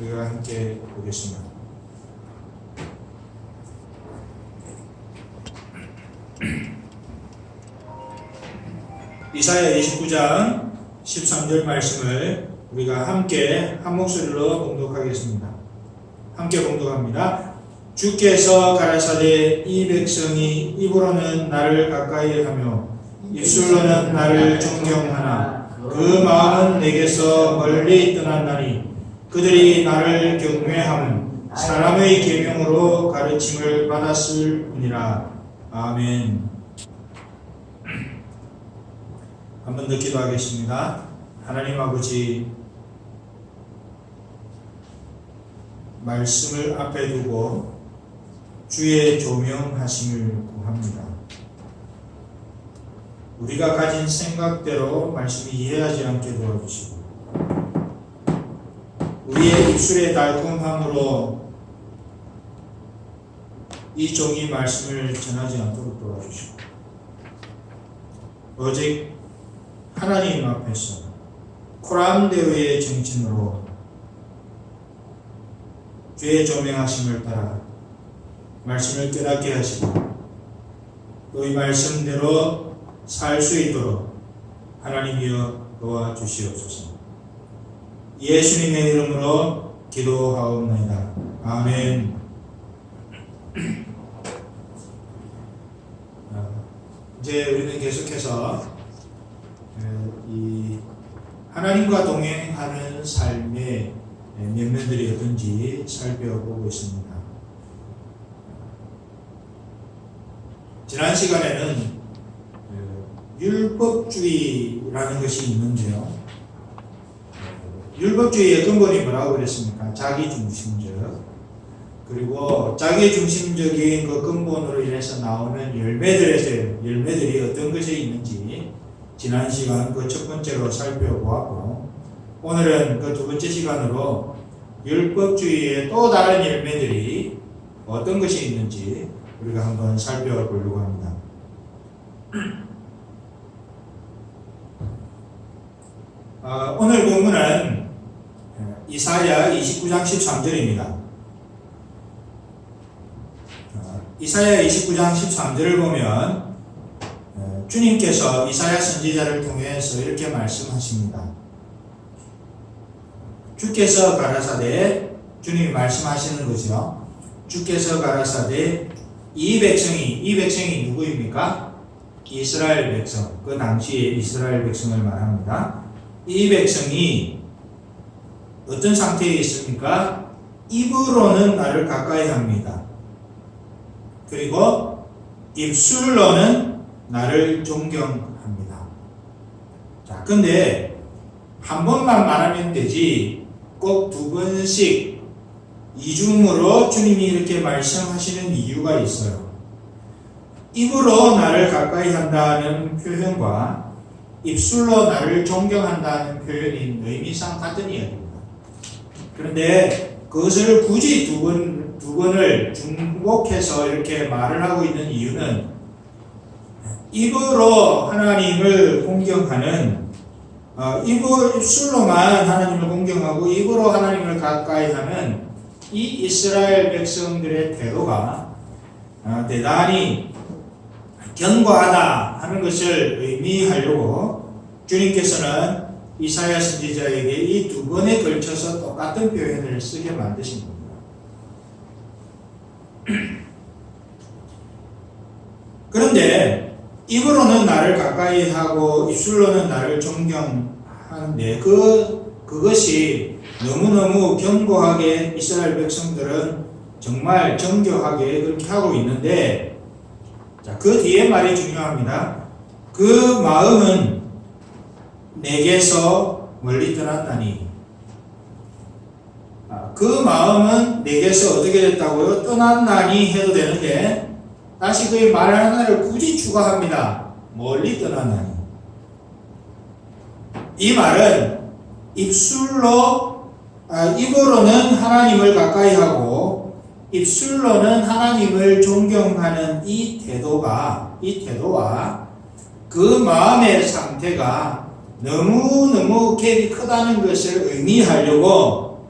우리가 함께 보겠습니다. 이사야 29장 13절 말씀을 우리가 함께 한 목소리로 봉독하겠습니다. 함께 봉독합니다. 주께서 가라사대 이 백성이 입으로는 나를 가까이 하며 입술로는 나를 존경하나 그 마음은 내게서 멀리 떠난다니 그들이 나를 경외함은 사람의 계명으로 가르침을 받았을 뿐이라. 아멘. 한 번 더 기도하겠습니다. 하나님 아버지, 말씀을 앞에 두고 주의 조명하심을 구합니다. 우리가 가진 생각대로 말씀을 이해하지 않게 도와주시고 우리의 입술의 달콤함으로 이 종이 말씀을 전하지 않도록 도와주시고 오직 하나님 앞에서 코람데오의 정신으로 주의 조명하심을 따라 말씀을 깨닫게 하시고 또 이 말씀대로 살 수 있도록 하나님이여 도와주시옵소서. 예수님의 이름으로 기도하옵나이다. 아멘. 이제 우리는 계속해서 이 하나님과 동행하는 삶의 면면들이 어떤지 살펴보고 있습니다. 지난 시간에는 율법주의라는 것이 있는데요. 율법주의의 근본이 뭐라고 그랬습니까? 자기중심적. 그리고 자기중심적인 그 근본으로 인해서 나오는 열매들이 어떤 것이 있는지 지난 시간 그 첫 번째로 살펴보았고, 오늘은 그 두 번째 시간으로 율법주의의 또 다른 열매들이 어떤 것이 있는지 우리가 한번 살펴보려고 합니다. 오늘 본문은 이사야 29장 13절입니다. 이사야 29장 13절을 보면 주님께서 이사야 선지자를 통해서 이렇게 말씀하십니다. 주께서 가라사대, 주님이 말씀하시는 거죠. 주께서 가라사대 이 백성이 누구입니까? 이스라엘 백성, 그 당시에 이스라엘 백성을 말합니다. 이 백성이 어떤 상태에 있습니까? 입으로는 나를 가까이 합니다. 그리고 입술로는 나를 존경합니다. 자, 근데 한 번만 말하면 되지 꼭 두 번씩 이중으로 주님이 이렇게 말씀하시는 이유가 있어요. 입으로 나를 가까이 한다는 표현과 입술로 나를 존경한다는 표현이 의미상 같은 이야기입니다. 그런데 그것을 굳이 두 번을 중복해서 이렇게 말을 하고 있는 이유는 입으로 하나님을 공경하는 입술로만 하나님을 공경하고 입으로 하나님을 가까이 하는 이 이스라엘 백성들의 태도가 대단히 견고하다 하는 것을 의미하려고 주님께서는 이사야 선지자에게 이 두 번에 걸쳐서 똑같은 표현을 쓰게 만드신 겁니다. 그런데 입으로는 나를 가까이 하고 입술로는 나를 존경하는데 그것이 너무너무 견고하게 이스라엘 백성들은 정말 정교하게 그렇게 하고 있는데, 자, 그 뒤에 말이 중요합니다. 그 마음은 내게서 멀리 떠났다니. 그 마음은 내게서 어떻게 됐다고요? 떠났나니 해도 되는데 다시 그 말 하나를 굳이 추가합니다. 멀리 떠났나니. 이 말은 입으로는 하나님을 가까이 하고 입술로는 하나님을 존경하는 이 태도와 그 마음의 상태가 너무너무 갭이 크다는 것을 의미하려고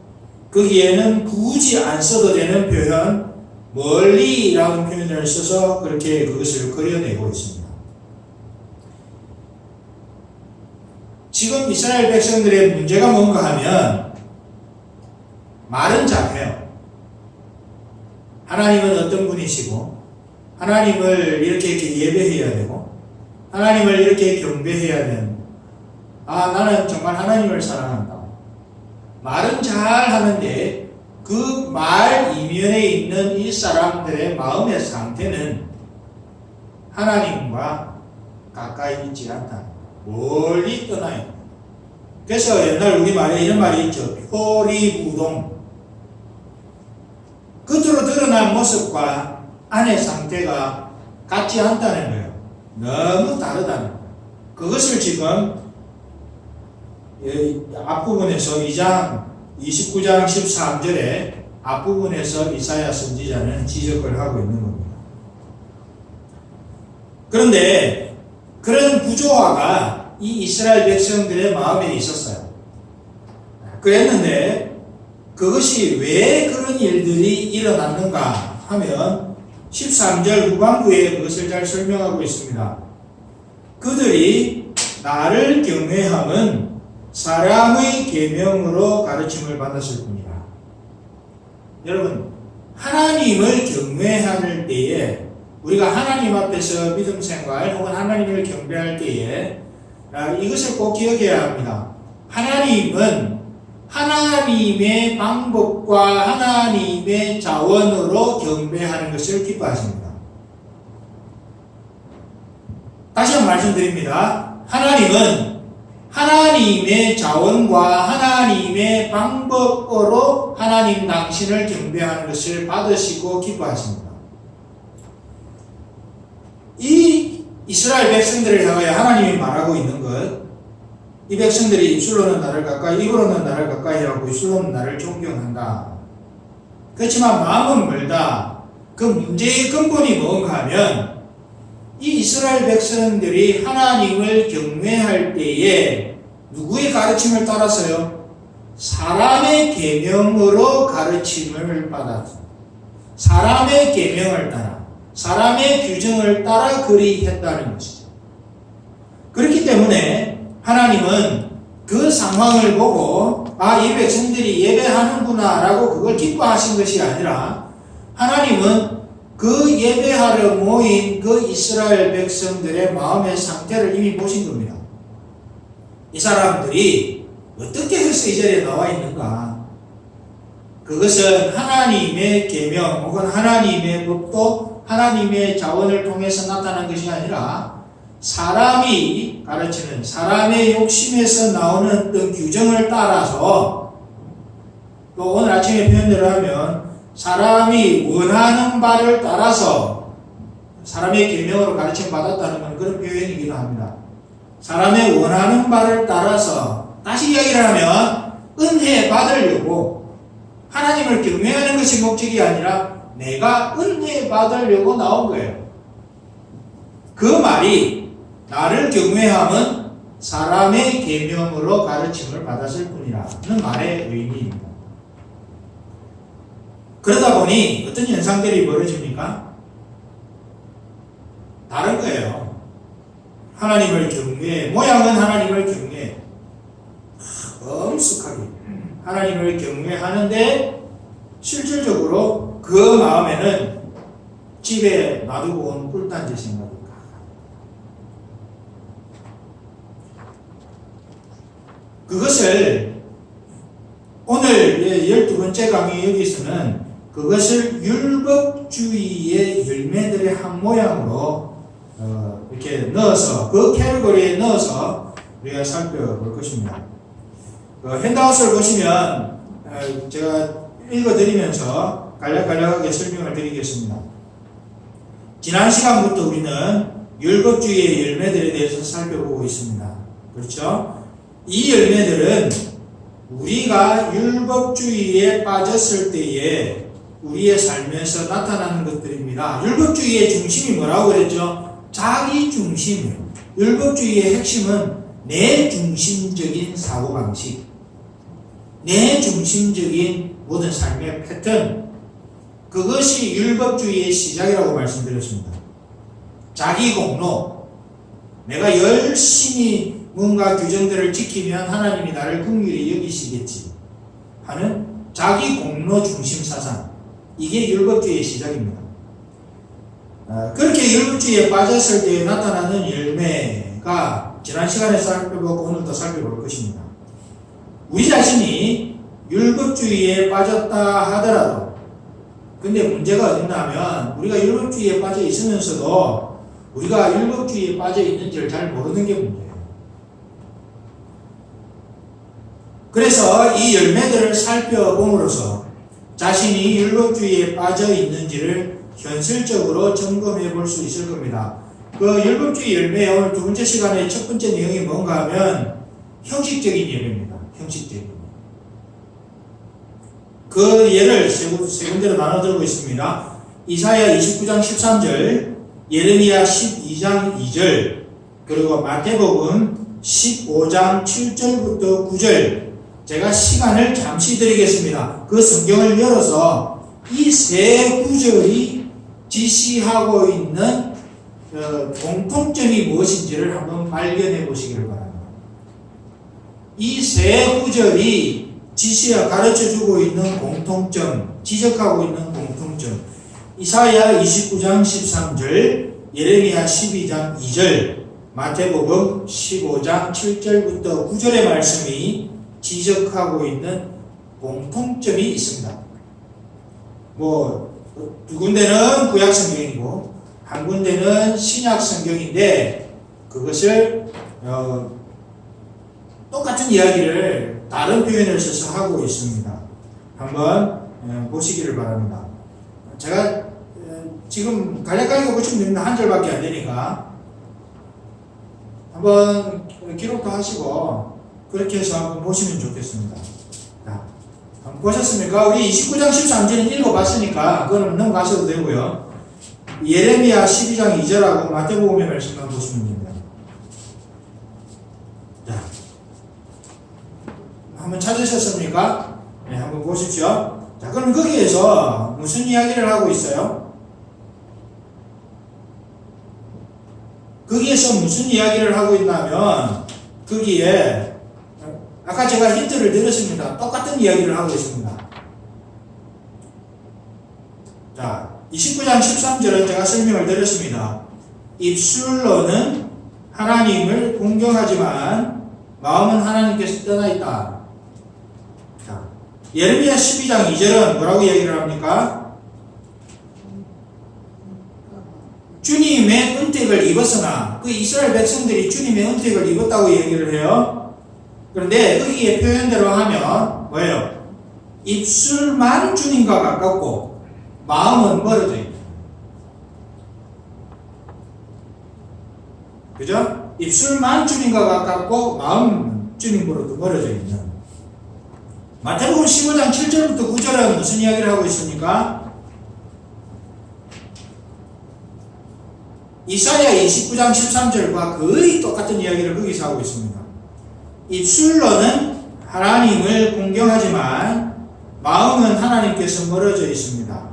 거기에는 굳이 안 써도 되는 표현, 멀리라는 표현을 써서 그렇게 그것을 그려내고 있습니다. 지금 이스라엘 백성들의 문제가 뭔가 하면 말은 잘해요. 하나님은 어떤 분이시고 하나님을 이렇게 예배해야 되고 하나님을 이렇게 경배해야 되는, 나는 정말 하나님을 사랑한다. 말은 잘 하는데 그 말 이면에 있는 이 사람들의 마음의 상태는 하나님과 가까이 있지 않다. 멀리 떠나요. 그래서 옛날 우리말에 이런 말이 있죠. 표리부동. 겉으로 드러난 모습과 안의 상태가 같지 않다는 거예요. 너무 다르다는 거예요. 그것을 지금 앞부분에서 2장 29장 13절에 앞부분에서 이사야 선지자는 지적을 하고 있는 겁니다. 그런데 그런 구조화가 이 이스라엘 백성들의 마음에 있었어요. 그랬는데 그것이 왜 그런 일들이 일어났는가 하면 13절 후반부에 그것을 잘 설명하고 있습니다. 그들이 나를 경외함은 사람의 계명으로 가르침을 받았을 뿐이다. 여러분, 하나님을 경외할 때에 우리가 하나님 앞에서 믿음 생활 혹은 하나님을 경배할 때에 이것을 꼭 기억해야 합니다. 하나님은 하나님의 방법과 하나님의 자원으로 경배하는 것을 기뻐하십니다. 다시 한번 말씀드립니다. 하나님은 하나님의 자원과 하나님의 방법으로 하나님 당신을 경배하는 것을 받으시고 기뻐하십니다. 이 이스라엘 백성들을 향하여 하나님이 말하고 있는 것, 이 백성들이 입술로는 나를 가까이, 입으로는 나를 가까이 하고 입술로는 나를 존경한다. 그렇지만 마음은 멀다. 그 문제의 근본이 뭔가 하면 이 이스라엘 백성들이 하나님을 경외할 때에 누구의 가르침을 따라서요? 사람의 계명으로 가르침을 받았다. 사람의 계명을 따라, 사람의 규정을 따라 그리 했다는 것이죠. 그렇기 때문에 하나님은 그 상황을 보고 이 백성들이 예배하는구나 라고 그걸 기뻐하신 것이 아니라 하나님은 그 예배하러 모인 그 이스라엘 백성들의 마음의 상태를 이미 보신 겁니다. 이 사람들이 어떻게 해서 이 자리에 나와 있는가? 그것은 하나님의 계명 혹은 하나님의 법도 하나님의 자원을 통해서 나타난 것이 아니라 사람이 가르치는 사람의 욕심에서 나오는 어떤 규정을 따라서, 또 오늘 아침에 표현대로 하면 사람이 원하는 바를 따라서 사람의 계명으로 가르침 받았다는 건 그런 표현이기도 합니다. 사람의 원하는 바를 따라서, 다시 이야기를 하면 은혜 받으려고, 하나님을 경외하는 것이 목적이 아니라 내가 은혜 받으려고 나온 거예요. 그 말이 나를 경외함은 사람의 계명으로 가르침을 받았을 뿐이라는 말의 의미입니다. 그러다 보니 어떤 현상들이 벌어집니까? 다른 거예요. 하나님을 경외, 모양은 하나님을 경외, 엄숙하게 하나님을 경외하는데 실질적으로 그 마음에는 집에 놔두고 온 꿀단지 생각입니다. 그것을 오늘 12번째 강의 여기서는 그것을 율법주의의 열매들의 한 모양으로 이렇게 넣어서 그 캐러거리에 넣어서 우리가 살펴볼 것입니다. 핸드아웃을 보시면 제가 읽어드리면서 간략간략하게 설명을 드리겠습니다. 지난 시간부터 우리는 율법주의의 열매들에 대해서 살펴보고 있습니다. 그렇죠? 이 열매들은 우리가 율법주의에 빠졌을 때에 우리의 삶에서 나타나는 것들입니다. 율법주의의 중심이 뭐라고 그랬죠? 자기 중심이에요. 율법주의의 핵심은 내 중심적인 사고방식. 내 중심적인 모든 삶의 패턴, 그것이 율법주의의 시작이라고 말씀드렸습니다. 자기 공로, 내가 열심히 뭔가 규정들을 지키면 하나님이 나를 긍휼히 여기시겠지 하는 자기 공로 중심 사상, 이게 율법주의의 시작입니다. 그렇게 율법주의에 빠졌을 때 나타나는 열매가 지난 시간에 살펴보고 오늘도 살펴볼 것입니다. 우리 자신이 율법주의에 빠졌다 하더라도, 근데 문제가 어딨냐면 우리가 율법주의에 빠져 있으면서도 우리가 율법주의에 빠져 있는지를 잘 모르는 게 문제예요. 그래서 이 열매들을 살펴봄으로써 자신이 율법주의에 빠져 있는지를 현실적으로 점검해 볼 수 있을 겁니다. 그 율법주의 열매의 오늘 두 번째 시간의 첫 번째 내용이 뭔가 하면 형식적인 예배입니다. 형식적인. 그 예를 세 군데로 나눠들고 있습니다. 이사야 29장 13절, 예레미야 12장 2절, 그리고 마태복음 15장 7절부터 9절. 제가 시간을 잠시 드리겠습니다. 그 성경을 열어서 이 세 구절이 지시하고 있는 공통점이 무엇인지를 한번 발견해 보시기를 바랍니다. 이 세 구절이 가르쳐주고 있는 공통점, 지적하고 있는 공통점. 이사야 29장 13절, 예레미야 12장 2절, 마태복음 15장 7절부터 9절의 말씀이 지적하고 있는 공통점이 있습니다. 두 군데는 구약 성경이고 한 군데는 신약 성경인데 그것을 똑같은 이야기를 다른 표현을 써서 하고 있습니다. 한번 보시기를 바랍니다. 제가 지금 간략하게 보시면 됩니다. 한 절밖에 안 되니까 한번 기록도 하시고 그렇게 해서 한번 보시면 좋겠습니다. 자, 한번 보셨습니까? 우리 29장 13절은 읽어봤으니까 그거는 넘어가셔도 되고요. 예레미야 12장 2절하고 마태복음의 말씀만 보시면 됩니다. 자, 한번 찾으셨습니까? 네, 한번 보십시오. 자, 그럼 거기에서 무슨 이야기를 하고 있어요? 거기에서 무슨 이야기를 하고 있냐면 거기에 아까 제가 힌트를 드렸습니다. 똑같은 이야기를 하고 있습니다. 자, 29장 13절은 제가 설명을 드렸습니다. 입술로는 하나님을 공경하지만 마음은 하나님께서 떠나 있다. 자, 예레미야 12장 2절은 뭐라고 얘기를 합니까? 주님의 은택을 입었으나 그 이스라엘 백성들이 주님의 은택을 입었다고 얘기를 해요. 그런데 거기에 표현대로 하면 뭐예요? 입술만 주님과 가깝고 마음은 멀어져 있다. 그죠? 입술만 주님과 가깝고 마음은 주님으로부터 멀어져 있는. 마태복음 15장 7절부터 9절은 무슨 이야기를 하고 있습니까? 이사야 29장 13절과 거의 똑같은 이야기를 거기서 하고 있습니다. 입술로는 하나님을 공경하지만 마음은 하나님께서 멀어져 있습니다.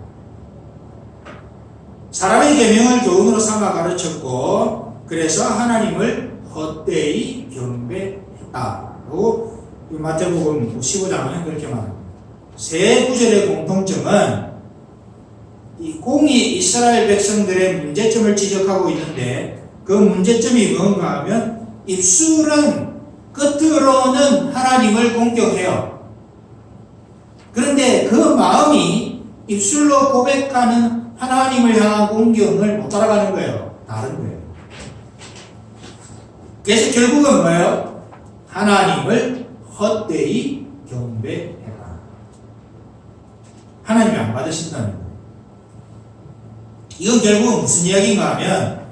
사람의 계명을 교훈으로 삼아 가르쳤고 그래서 하나님을 헛되이 경배했다고 마태복음 15장은 그렇게 말합니다. 세 구절의 공통점은 이 공이 이스라엘 백성들의 문제점을 지적하고 있는데 그 문제점이 뭔가 하면 입술은 겉으로는 하나님을 공경해요. 그런데 그 마음이 입술로 고백하는 하나님을 향한 공경을 못 따라가는 거예요. 다른 거예요. 그래서 결국은 뭐예요? 하나님을 헛되이 경배해라. 하나님이 안 받으신다는 거예요. 이건 결국은 무슨 이야기인가 하면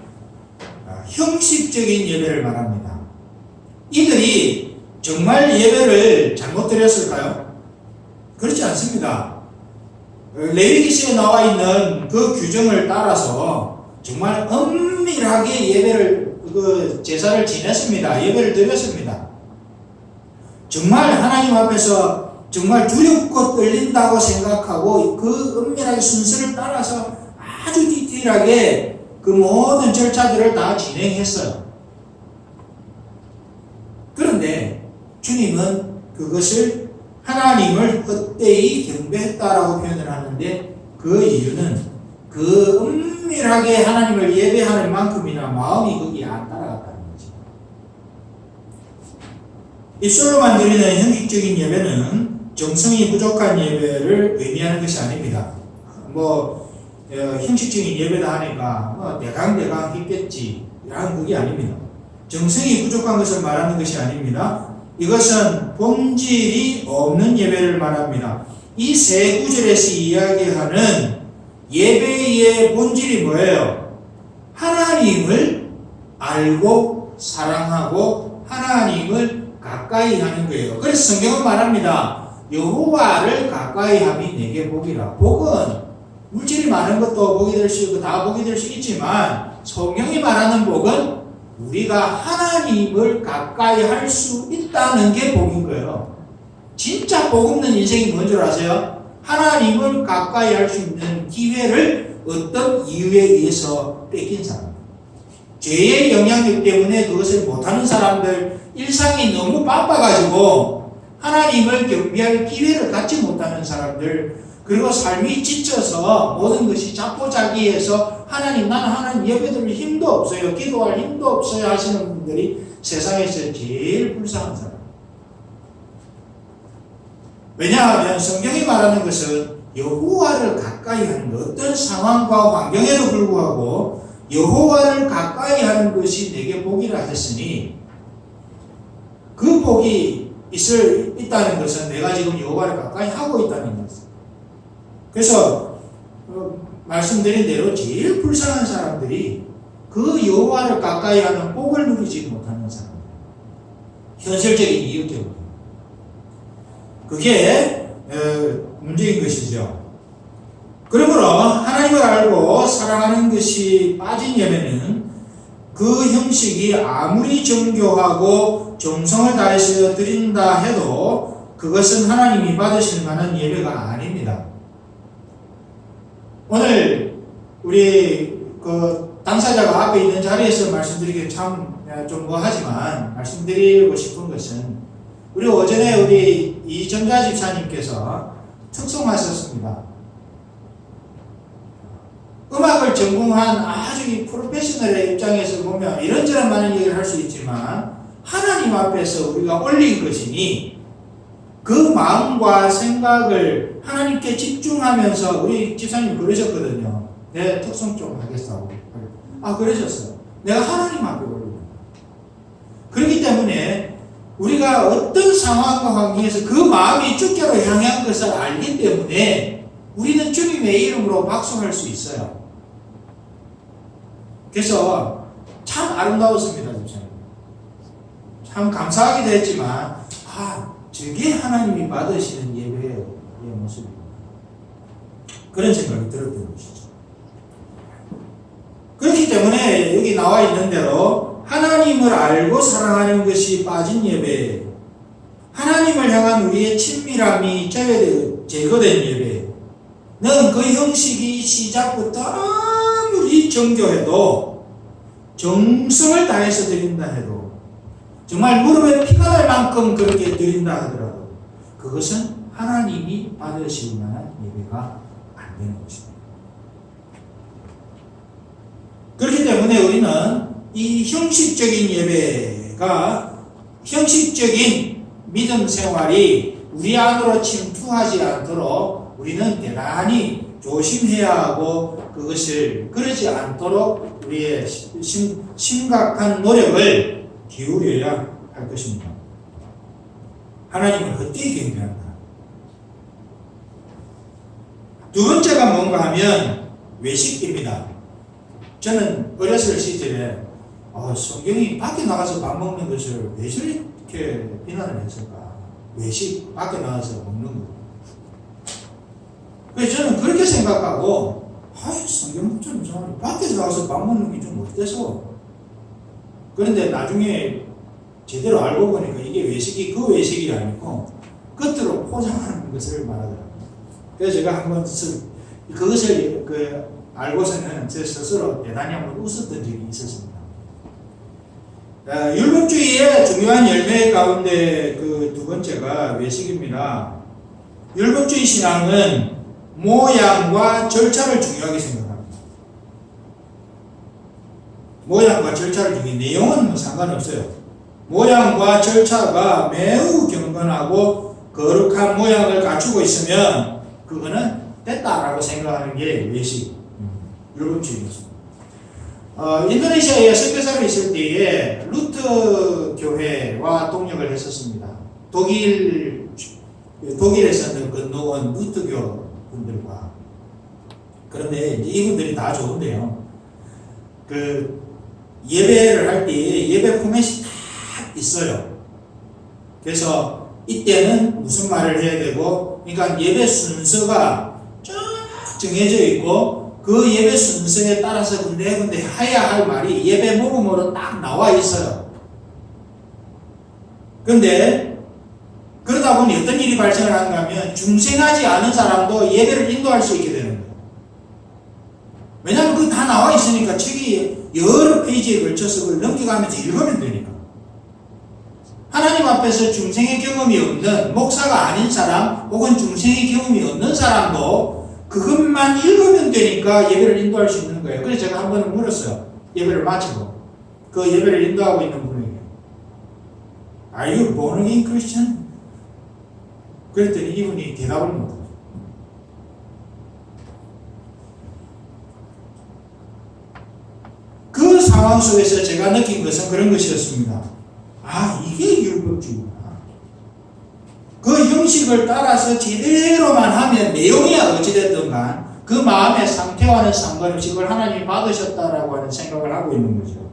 형식적인 예배를 말합니다. 이들이 정말 예배를 잘못 드렸을까요? 그렇지 않습니다. 레위기시에 나와 있는 그 규정을 따라서 정말 엄밀하게 예배를 제사를 지냈습니다. 예배를 드렸습니다. 정말 하나님 앞에서 정말 두렵고 떨린다고 생각하고 그 은밀하게 순서를 따라서 아주 디테일하게 그 모든 절차들을 다 진행했어요. 그런데 주님은 그것을 하나님을 헛되이 경배했다라고 표현을 하는데 그 이유는 그 은밀하게 하나님을 예배하는 만큼이나 마음이 거기에 안 따라갔다는 거죠. 입술로만 드리는 형식적인 예배는 정성이 부족한 예배를 의미하는 것이 아닙니다. 형식적인 예배다 하니까 대강대강 했겠지 라는 그게 아닙니다. 정성이 부족한 것을 말하는 것이 아닙니다. 이것은 본질이 없는 예배를 말합니다. 이 세 구절에서 이야기하는 예배의 본질이 뭐예요? 하나님을 알고 사랑하고 하나님을 가까이 하는 거예요. 그래서 성경은 말합니다. 여호와를 가까이 함이 내게 복이라. 복은 물질이 많은 것도 복이 될 수 있고 다 복이 될 수 있지만 성경이 말하는 복은 우리가 하나님을 가까이 할 수 있다는 게 복인 거예요. 진짜 복 없는 인생이 뭔 줄 아세요? 하나님을 가까이 할 수 있는 기회를 어떤 이유에 의해서 뺏긴 사람, 죄의 영향력 때문에 그것을 못하는 사람들, 일상이 너무 바빠가지고 하나님을 경배할 기회를 갖지 못하는 사람들, 그리고 삶이 지쳐서 모든 것이 자포자기해서 하나님, 나는 하나님 예배드릴 힘도 없어요, 기도할 힘도 없어요 하시는 분들이 세상에서 제일 불쌍한 사람. 왜냐하면 성경이 말하는 것은 여호와를 가까이 하는 것, 어떤 상황과 환경에도 불구하고 여호와를 가까이 하는 것이 내게 복이라 했으니 그 복이 있다는 것은 내가 지금 여호와를 가까이 하고 있다는 것입니다. 그래서 말씀드린 대로 제일 불쌍한 사람들이 그 여호와를 가까이 하는 복을 누리지 못하는 사람, 현실적인 이유 때문에 그게 문제인 것이죠. 그러므로 하나님을 알고 사랑하는 것이 빠진 예배는 그 형식이 아무리 정교하고 정성을 다해서 드린다 해도 그것은 하나님이 받으실 만한 예배가 아닙니다. 오늘 우리 그 당사자가 앞에 있는 자리에서 말씀드리기 참 좀 뭐하지만 말씀드리고 싶은 것은 우리 오전에 우리 이정자 집사님께서 특송하셨습니다. 음악을 전공한 아주 프로페셔널의 입장에서 보면 이런저런 많은 얘기를 할 수 있지만 하나님 앞에서 우리가 올린 것이니 그 마음과 생각을 하나님께 집중하면서 우리 집사님 그러셨거든요. 내 특송 좀 하겠다고. 그러셨어요. 내가 하나님 앞에 올린다. 그렇기 때문에 우리가 어떤 상황과 환경에서 그 마음이 주께로 향한 것을 알기 때문에 우리는 주님의 이름으로 박수할 수 있어요. 그래서 참 아름다웠습니다, 집사님. 참 감사하기도 했지만, 저게 하나님이 받으시는 예배의 모습입니다. 그런 생각이 들었던 것이죠. 그렇기 때문에 여기 나와 있는 대로 하나님을 알고 사랑하는 것이 빠진 예배, 하나님을 향한 우리의 친밀함이 제거된 예배는 그 형식이 시작부터 아무리 정교해도 정성을 다해서 드린다 해도 정말 무릎에 피가 날 만큼 그렇게 드린다 하더라도 그것은 하나님이 받으실 만한 예배가 안 되는 것입니다. 그렇기 때문에 우리는 이 형식적인 예배가, 형식적인 믿음 생활이 우리 안으로 침투하지 않도록 우리는 대단히 조심해야 하고 그것을 그러지 않도록 우리의 심각한 노력을 기울여야 할 것입니다. 하나님을 헛되이 경배한다. 두 번째가 뭔가 하면 외식입니다. 저는 어렸을 시절에 성경이 밖에 나가서 밥 먹는 것을 왜 저렇게 비난을 했을까? 외식, 밖에 나가서 먹는 것. 그래서 저는 그렇게 생각하고 성경처럼 이상하네. 밖에서 나가서 밥 먹는 게 좀 어때서? 그런데 나중에 제대로 알고 보니까 이게 외식이 그 외식이 아니고 겉으로 포장하는 것을 말하더라고요. 그래서 제가 한번 그것을 알고서는 제 스스로 대단히 한번 웃었던 적이 있었습니다. 율법주의의 중요한 열매 가운데 그 두 번째가 외식입니다. 율법주의 신앙은 모양과 절차를 중요하게 생각합니다. 모양과 절차를 중요해. 내용은 뭐 상관없어요. 모양과 절차가 매우 경건하고 거룩한 모양을 갖추고 있으면 그거는 됐다라고 생각하는 게 외식, 율법주의입니다. 인도네시아에 선교사로 있을 때에 루트 교회와 동역을 했었습니다. 독일에서는 건너온 루트교 분들과. 그런데 이분들이 다 좋은데요. 예배를 할 때 예배 포맷이 다 있어요. 그래서 이때는 무슨 말을 해야 되고, 그러니까 예배 순서가 쭉 정해져 있고, 그 예배 순서에 따라서 군데군데 해야 할 말이 예배 모음으로 딱 나와 있어요. 그런데 그러다 보니 어떤 일이 발생을 하는가 하면 중생하지 않은 사람도 예배를 인도할 수 있게 되는 거예요. 왜냐하면 그게 다 나와 있으니까 책이 여러 페이지에 걸쳐서 그걸 넘겨가면서 읽으면 되니까. 하나님 앞에서 중생의 경험이 없는 목사가 아닌 사람 혹은 중생의 경험이 없는 사람도 그것만 읽으면 되니까 예배를 인도할 수 있는 거예요. 그래서 제가 한 번은 물었어요. 예배를 마치고 그 예배를 인도하고 있는 분에게 Are you born again Christian? 그랬더니 이분이 대답을 못해요. 그 상황 속에서 제가 느낀 것은 그런 것이었습니다. 아, 이게 율법주의구나. 그 형식을 따라서 제대로만 하면 내용이 어찌됐든 간 그 마음의 상태와는 상관없이 그걸 하나님이 받으셨다라고 하는 생각을 하고 있는 거죠.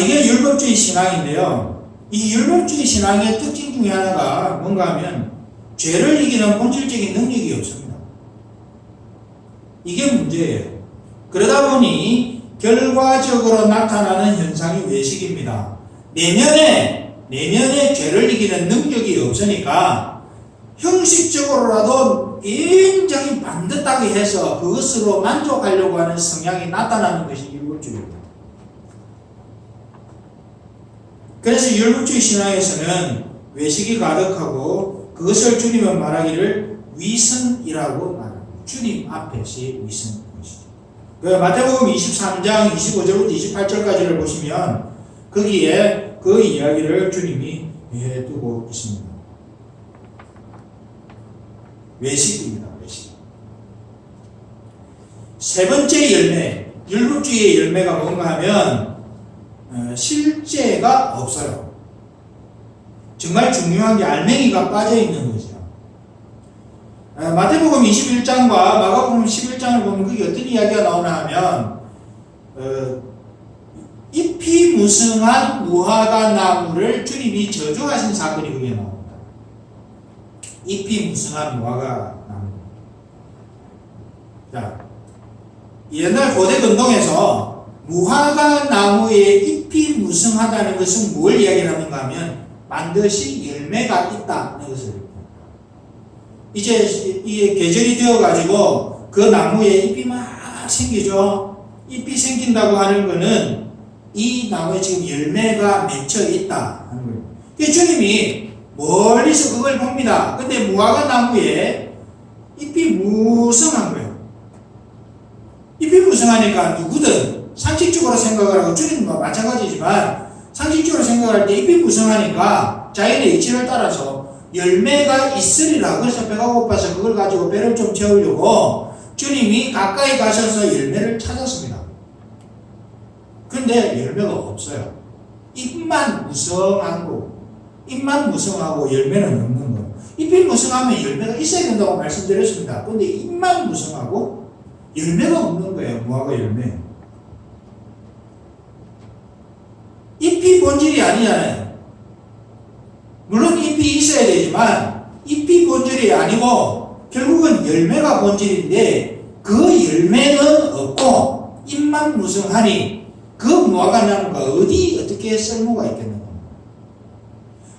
이게 율법주의 신앙인데요. 이 율법주의 신앙의 특징 중에 하나가 뭔가 하면 죄를 이기는 본질적인 능력이 없습니다. 이게 문제예요. 그러다 보니 결과적으로 나타나는 현상이 외식입니다. 내면에 죄를 이기는 능력이 없으니까 형식적으로라도 굉장히 반듯하게 해서 그것으로 만족하려고 하는 성향이 나타나는 것이 율법주의입니다. 그래서 율법주의 신앙에서는 외식이 가득하고 그것을 주님은 말하기를 위선이라고 말합니다. 주님 앞에서의 위선인 것이죠. 마태복음 23장 25절부터 28절까지를 보시면 거기에 그 이야기를 주님이 해두고 있습니다. 외식입니다. 외식. 세 번째 열매, 율법주의의 열매가 뭔가 하면 실제가 없어요. 정말 중요한 게 알맹이가 빠져 있는 거죠. 마태복음 21장과 마가복음 11장을 보면 그게 어떤 이야기가 나오나 하면 잎이 무성한 무화과 나무를 주님이 저주하신 사건이 그게 나옵니다. 잎이 무성한 무화과 나무. 자, 옛날 고대 근동에서 무화과 나무의 잎이 무성하다는 것은 뭘 이야기하는가 하면 반드시 열매가 있다는 것을. 이제 이게 계절이 되어가지고 그 나무에 잎이 막 생기죠. 잎이 생긴다고 하는 것은 이 나무에 지금 열매가 맺혀 있다 하는 거예요. 그래서 주님이 멀리서 그걸 봅니다. 근데 무화과 나무에 잎이 무성한 거예요. 잎이 무성하니까 누구든 상식적으로 생각을 하고 주님과 마찬가지지만 상식적으로 생각할 때 잎이 무성하니까 자연의 이치를 따라서 열매가 있으리라. 그래서 배가 고파서 그걸 가지고 배를 좀 채우려고 주님이 가까이 가셔서 열매를 찾았습니다. 근데 열매가 없어요. 잎만 무성하고 열매는 없는 거예요. 잎이 무성하면 열매가 있어야 된다고 말씀드렸습니다. 근데 잎만 무성하고 열매가 없는 거예요. 무화과 열매. 잎이 본질이 아니잖아요. 물론 잎이 있어야 되지만 잎이 본질이 아니고 결국은 열매가 본질인데 그 열매는 없고 잎만 무성하니 그 무화과 나무가 어떻게 쓸모가 있겠는가.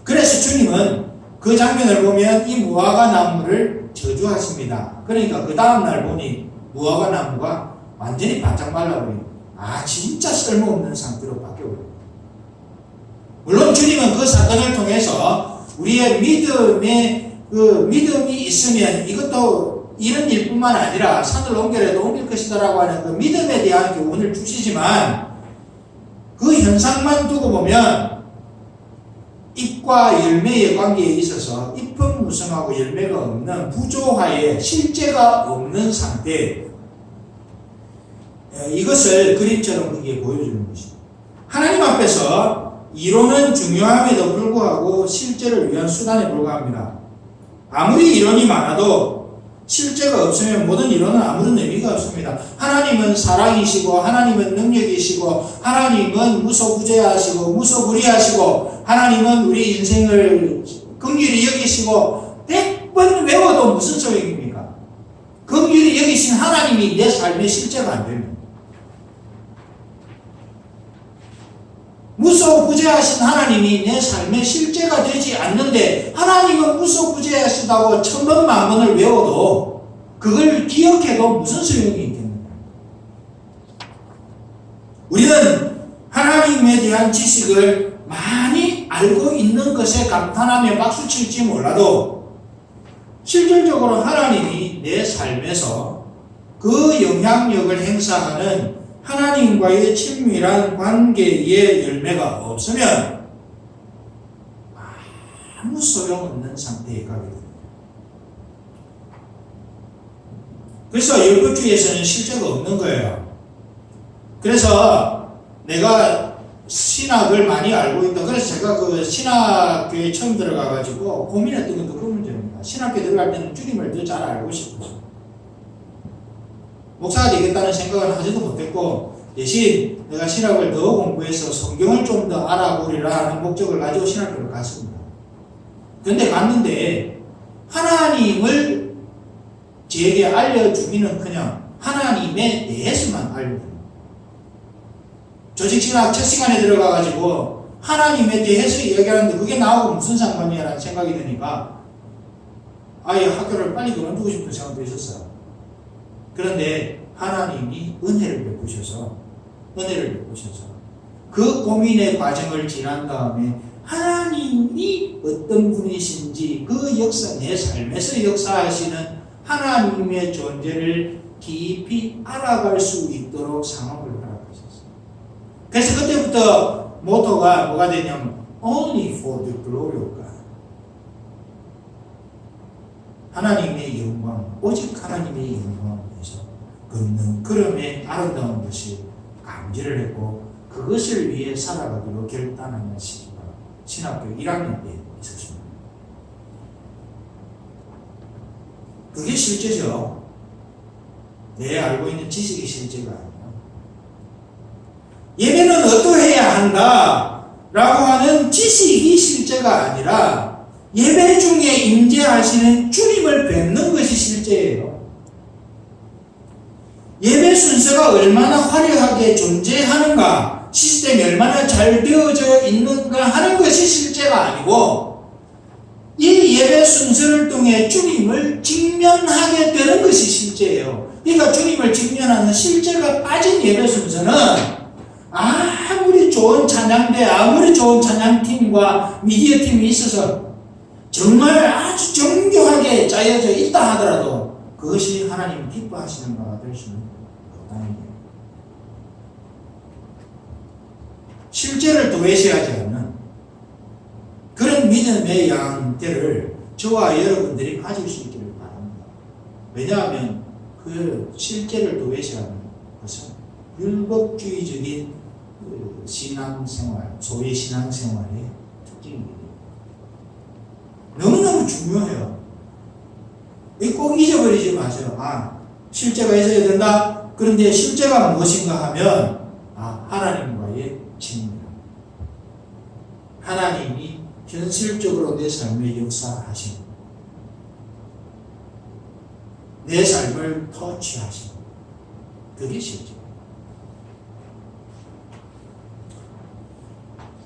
그래서 주님은 그 장면을 보면 이 무화과 나무를 저주하십니다. 그러니까 그 다음날 보니 무화과 나무가 완전히 바짝 말라버린, 진짜 쓸모없는 상태로 바뀌어버려요. 물론 주님은 그 사건을 통해서 우리의 믿음이 있으면 이것도 이런 일뿐만 아니라 산을 옮겨라도 옮길 것이다라고 하는 그 믿음에 대한 교훈을 주시지만, 그 현상만 두고 보면 잎과 열매의 관계에 있어서 잎은 무성하고 열매가 없는 부조화의 실제가 없는 상태, 이것을 그림처럼 크게 보여주는 것입니다. 하나님 앞에서 이론은 중요함에도 불구하고 실제를 위한 수단에 불과합니다. 아무리 이론이 많아도 실제가 없으면 모든 이론은 아무런 의미가 없습니다. 하나님은 사랑이시고, 하나님은 능력이시고, 하나님은 무소부재하시고 무소불위하시고, 하나님은 우리 인생을 긍휼히 여기시고 100번 외워도 무슨 소용입니까? 긍휼히 여기신 하나님이 내 삶의 실제가 안 됩니다. 무소부재하신 하나님이 내 삶의 실제가 되지 않는데, 하나님은 무소부재하시다고 천번 만번을 외워도 그걸 기억해도 무슨 소용이 있겠는가? 우리는 하나님에 대한 지식을 많이 알고 있는 것에 감탄하며 박수칠지 몰라도 실질적으로 하나님이 내 삶에서 그 영향력을 행사하는 하나님과의 친밀한 관계의 열매가 없으면 아무 소용없는 상태에 가게 됩니다. 그래서 율법주의에서는 실제가 없는 거예요. 그래서 내가 신학을 많이 알고 있다. 그래서 제가 그 신학교에 처음 들어가가지고 고민했던 것도 그 문제입니다. 신학교에 들어갈 때는 주님을 더 잘 알고 싶어서 목사가 되겠다는 생각을 하지도 못했고, 대신 내가 신학을 더 공부해서 성경을 좀 더 알아보리라 하는 목적을 가지고 신학교를 갔습니다. 그런데 갔는데 하나님을 제게 알려주기는 그냥 하나님에 대해서만 알려줍니다. 조직신학 첫 시간에 들어가가지고 하나님에 대해서 이야기하는데 그게 나하고 무슨 상관이야 라는 생각이 드니까 아예 학교를 빨리 그만두고 싶은 생각도 있었어요. 그런데 하나님이 은혜를 베푸셔서 그 고민의 과정을 지난 다음에 하나님이 어떤 분이신지 그 역사, 내 삶에서 역사하시는 하나님의 존재를 깊이 알아갈 수 있도록 상황을 허락하셨어요. 그래서 그때부터 모토가 뭐가 되냐면 Only for the glory of God. 하나님의 영광, 오직 하나님의 영광을 위해서 걷는 걸음의 아름다운 것이 감지를 했고, 그것을 위해 살아가기로 결단하는 시기가 신학교 1학년 때 있었습니다. 그게 실제죠. 내 알고 있는 지식이 실제가 아니에요. 예배는 어떠해야 한다 라고 하는 지식이 실제가 아니라 예배 중에 임재하시는 주님을 뵙는 것이 실제예요. 예배 순서가 얼마나 화려하게 존재하는가, 시스템이 얼마나 잘 되어져 있는가 하는 것이 실제가 아니고, 이 예배 순서를 통해 주님을 직면하게 되는 것이 실제예요. 그러니까 주님을 직면하는 실제가 빠진 예배 순서는 아무리 좋은 찬양대, 아무리 좋은 찬양팀과 미디어팀이 있어서 정말 아주 정교하게 짜여져 있다 하더라도 그것이 하나님 기뻐하시는 바가 될 수는 없다는 거예요. 실제를 도외시하지 않는 그런 믿음의 양태를 저와 여러분들이 가질 수 있기를 바랍니다. 왜냐하면 그 실제를 도외시하는 것은 율법주의적인 신앙생활, 소위 신앙생활의 특징입니다. 너무너무 중요해요. 꼭 잊어버리지 마세요. 실제가 있어야 된다. 그런데 실제가 무엇인가 하면 하나님과의 친밀함. 하나님이 현실적으로 내 삶에 역사하신, 내 삶을 터치하신, 그게 실제.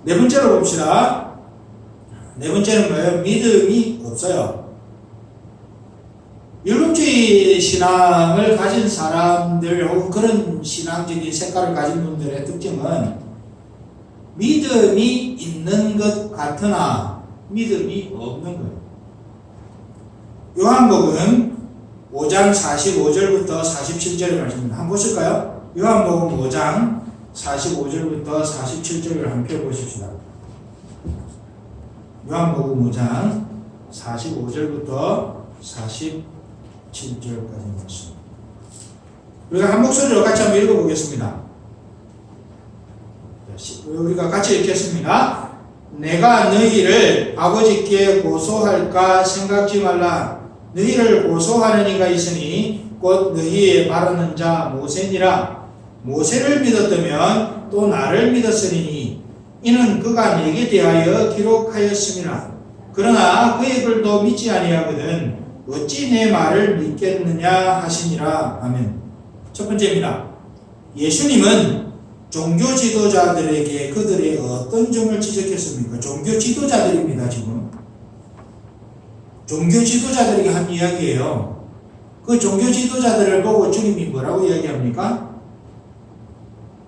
네 번째로 봅시다. 네 번째는 뭐예요? 믿음이 없어요. 율법주의 신앙을 가진 사람들 혹은 그런 신앙적인 색깔을 가진 분들의 특징은 믿음이 있는 것 같으나 믿음이 없는 거예요. 요한복음 5장 45절부터 47절의 말씀입니다. 한번 보실까요? 요한복음 5장 45절부터 47절을 한번 펴보십시다. 요한복음 5장 45절부터 47절까지 말씀. 우리가 한 목소리로 같이 한번 읽어보겠습니다. 우리가 같이 읽겠습니다. 내가 너희를 아버지께 고소할까 생각지 말라. 너희를 고소하는 이가 있으니 곧 너희의 바라는 자 모세니라. 모세를 믿었다면 또 나를 믿었으리니 이는 그가 내게 대하여 기록하였음이라. 그러나 그의 글도 믿지 아니하거든 어찌 내 말을 믿겠느냐 하시니라. 아멘. 첫 번째입니다. 예수님은 종교 지도자들에게 그들의 어떤 점을 지적했습니까? 종교 지도자들입니다. 지금 종교 지도자들에게 한 이야기예요. 그 종교 지도자들을 보고 주님이 뭐라고 이야기합니까?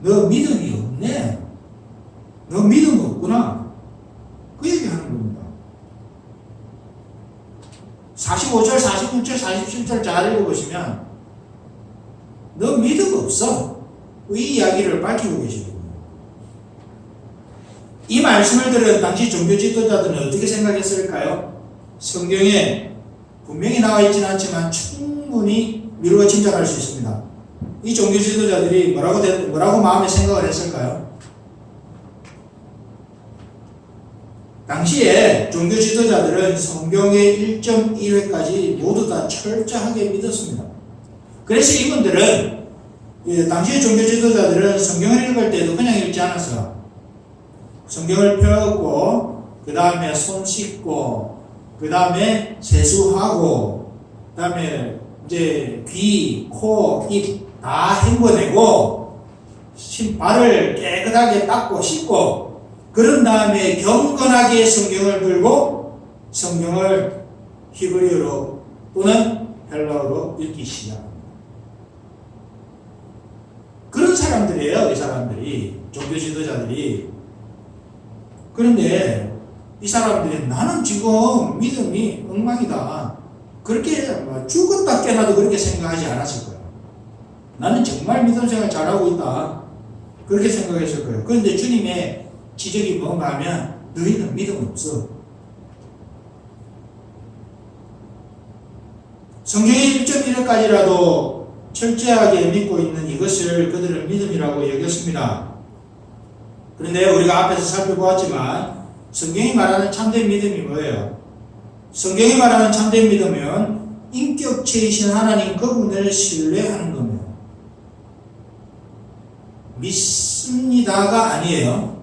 너 믿음이 없네. 너 믿음 없구나. 그 얘기하는 겁니다. 45절, 46절, 47절 잘 읽어보시면 너 믿음 없어. 이 이야기를 밝히고 계시거든요. 이 말씀을 들은 당시 종교 지도자들은 어떻게 생각했을까요? 성경에 분명히 나와 있지는 않지만 충분히 미루어 짐작할 수 있습니다. 이 종교 지도자들이 뭐라고 마음에 생각을 했을까요? 당시에 종교 지도자들은 성경의 1.1회까지 모두 다 철저하게 믿었습니다. 그래서 이분들은 당시의 종교 지도자들은 성경을 읽을 때도 그냥 읽지 않았어요. 성경을 펴고 그 다음에 손 씻고 그 다음에 세수하고 그 다음에 이제 귀, 코, 입 다 헹궈내고 발을 깨끗하게 닦고 씻고 그런 다음에 경건하게 성경을 들고 성경을 히브리어로 또는 헬라어로 읽기 시작합니다. 그런 사람들이에요. 이 사람들이 종교 지도자들이. 그런데 이 사람들이 나는 지금 믿음이 엉망이다. 그렇게 죽었다 깨나도 그렇게 생각하지 않았을 거예요. 나는 정말 믿음 생활 잘하고 있다. 그렇게 생각했을 거예요. 그런데 주님의 지적이 뭔가 하면 너희는 믿음 없어. 성경의 1.1까지라도 철저하게 믿고 있는 이것을 그들은 믿음이라고 여겼습니다. 그런데 우리가 앞에서 살펴보았지만 성경이 말하는 참된 믿음이 뭐예요? 성경이 말하는 참된 믿음은 인격체이신 하나님 그분을 신뢰하는 겁니다. 믿습니다가 아니에요.